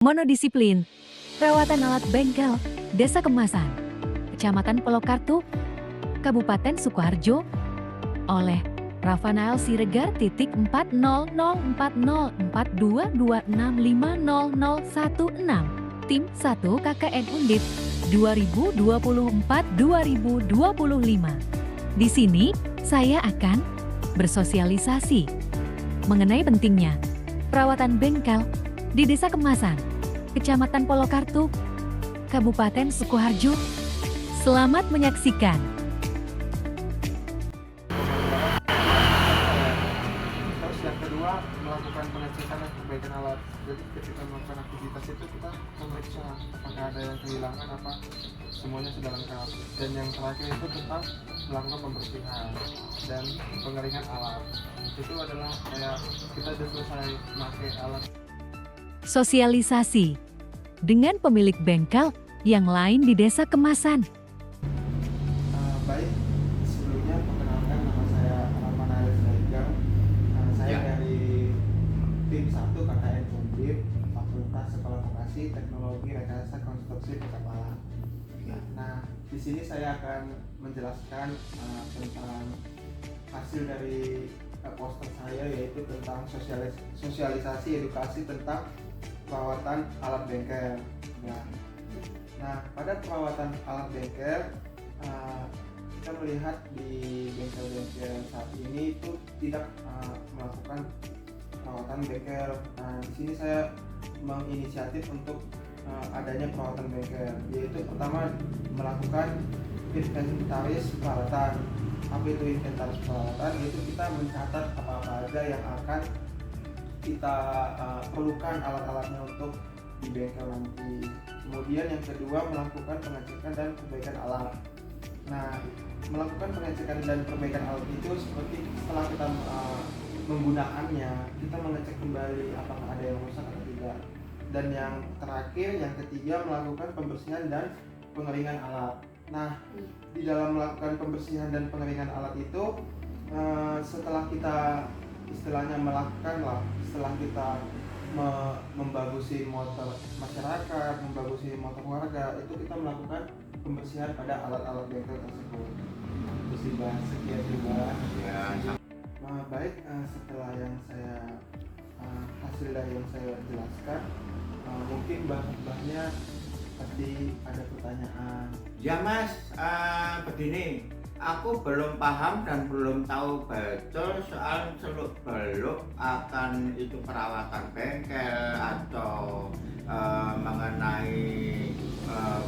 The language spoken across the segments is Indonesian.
Monodisiplin, perawatan alat bengkel, Desa Kemasan, Kecamatan Polokartu, Kabupaten Sukoharjo, oleh Rafanael Siregar _40404226500016 Tim 1 KKN Undip 2024-2025. Di sini, saya akan bersosialisasi mengenai pentingnya perawatan bengkel di Desa Kemasan, Kecamatan Polokartu, Kabupaten Sukoharjo. Selamat menyaksikan. Terus yang kedua, melakukan pengecekan dan perbaikan alat. Jadi ketika melakukan aktivitas itu kita memeriksa apakah ada yang kehilangan, apa semuanya sudah lengkap. Dan yang terakhir itu tentang melakukan pembersihan dan pengeringan alat. Itu adalah kayak kita sudah selesai memakai alat. Sosialisasi dengan pemilik bengkel yang lain di Desa Kemasan. Baik, sebelumnya perkenalkan, nama saya Rafanael Siregar. Saya dari tim 1 KKN Undip, Fakultas Sekolah Vokasi Teknologi Rekayasa Konstruksi Perkapalan. Nah, di sini saya akan menjelaskan tentang hasil dari poster saya, yaitu tentang sosialisasi edukasi tentang perawatan alat bengkel. Nah, pada perawatan alat bengkel, kita melihat di bengkel-bengkel saat ini itu tidak melakukan perawatan bengkel. Nah, di sini saya menginisiatif untuk adanya perawatan bengkel, yaitu pertama melakukan inventaris peralatan. Apa itu inventaris peralatan? Yaitu kita mencatat apa-apa aja yang akan kita perlukan alat-alatnya untuk di bengkel nanti. Kemudian yang kedua, melakukan pengecekan dan perbaikan alat. Nah, melakukan pengecekan dan perbaikan alat itu seperti setelah kita menggunakannya, kita mengecek kembali apakah ada yang rusak atau tidak. Dan yang terakhir, yang ketiga, melakukan pembersihan dan pengeringan alat. Nah, di dalam melakukan pembersihan dan pengeringan alat itu, setelah kita istilahnya setelah kita membagusi motor masyarakat, membagusi motor warga, itu kita melakukan pembersihan pada alat-alat bengkel tersebut. Itu sih Bang, sekian juga. Nah, baik, setelah yang saya hasil dari yang saya jelaskan, mungkin Mbahnya pasti ada pertanyaan. Ya Mas, begini, aku belum paham dan belum tahu betul soal seluk-beluk akan itu perawatan bengkel atau mengenai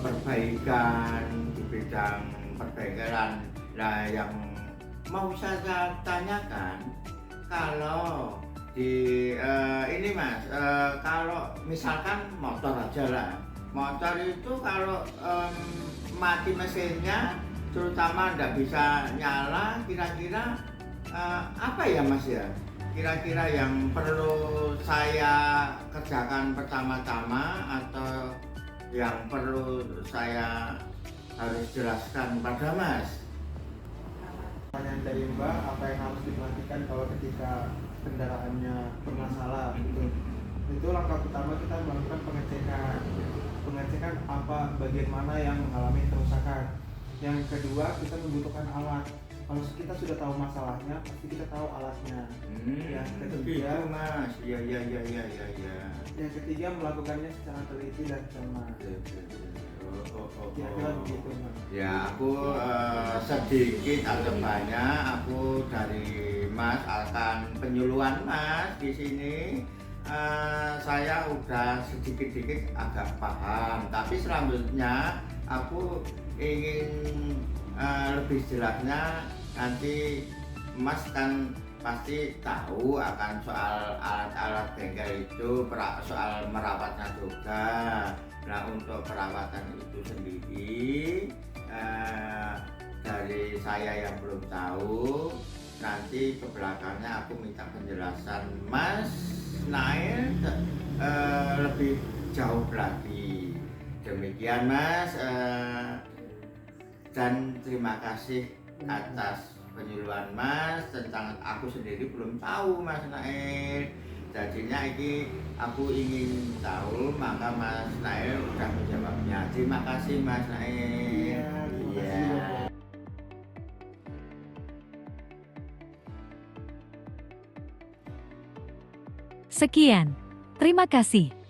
perbaikan di bidang perbengkelan. Nah, yang mau saya tanyakan, kalau di ini Mas, kalau misalkan motor aja lah, motor itu kalau mati mesinnya, terutama tidak bisa nyala, kira-kira apa ya Mas ya? Kira-kira yang perlu saya kerjakan pertama-tama atau yang perlu saya harus jelaskan pada Mas? Pertanyaan dari Mbak, apa yang harus diperhatikan kalau ketika kendaraannya bermasalah gitu. Itu langkah pertama, kita melakukan pengecekan apa bagian mana yang mengalami kerusakan. Yang kedua, kita membutuhkan alat. Kalau kita sudah tahu masalahnya, pasti kita tahu alatnya. Yang ketiga, Mas, ya. Yang ketiga, melakukannya secara teliti dan cermat. Kira-kira begitu, Mas. Ya, aku sedikit atau banyak aku dari Mas akan penyuluhan Mas di sini. Saya udah sedikit-sedikit agak paham, tapi selanjutnya aku ingin lebih jelasnya. Nanti Mas kan pasti tahu akan soal alat-alat bengkel itu, soal merawatnya juga. Nah, untuk perawatan itu sendiri dari saya yang belum tahu, nanti ke belakangnya aku minta penjelasan Mas Nail lebih jauh lagi. Demikian Mas, dan terima kasih atas penyuluhan Mas. Tentang aku sendiri belum tahu Mas Nail. Jadinya ini aku ingin tahu, maka Mas Nail sudah menjawabnya. Terima kasih Mas Nail. Iya, terima kasih Iya. Bapak. Sekian. Terima kasih.